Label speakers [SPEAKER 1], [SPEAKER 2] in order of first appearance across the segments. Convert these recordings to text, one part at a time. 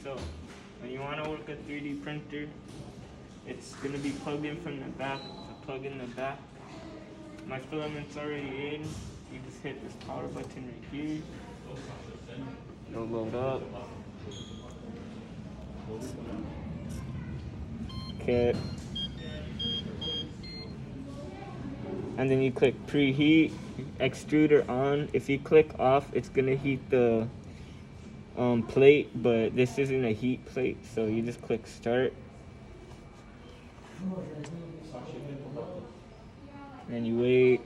[SPEAKER 1] So when you want to work a 3D printer, it's going to be plugged in from the back. So plug in the back. My filament's already in. You just hit this power button right here. It'll load up. Okay. And then you click preheat, extruder on. If you click off, it's gonna heat the plate, but this isn't a heat plate, so you just click start. And you wait.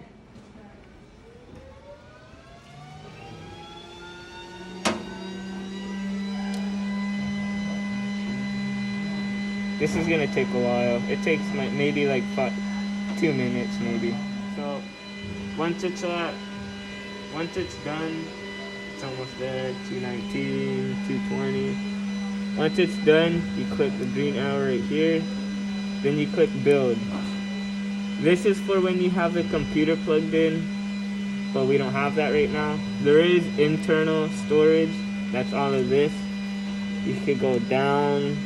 [SPEAKER 1] This is gonna take a while. It takes maybe like 2 minutes maybe. So once it's done, it's almost there. 219, 220. Once it's done, you click the green arrow right here. Then you click build. This is for when you have the computer plugged in, but we don't have that right now. There is internal storage. That's all of this. You could go down.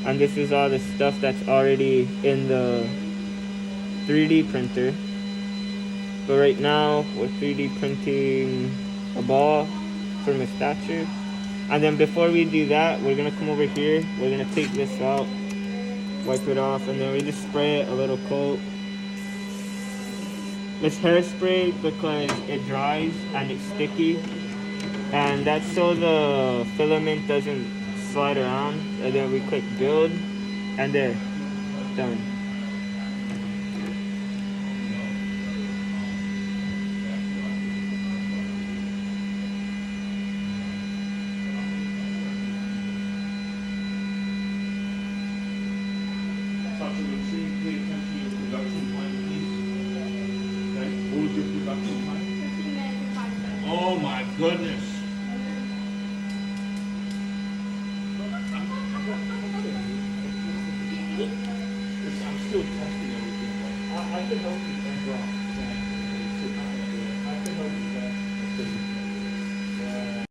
[SPEAKER 1] And this is all the stuff that's already in the 3D printer. But right now, we're 3D printing a ball from a statue. And then before we do that, we're gonna come over here. We're gonna take this out, wipe it off, and then we just spray it a little coat. It's hairspray because it dries and it's sticky. And that's so the filament doesn't slide around. And then we click build, and there, done.
[SPEAKER 2] Oh my goodness. I'm still testing everything.
[SPEAKER 1] I can help you.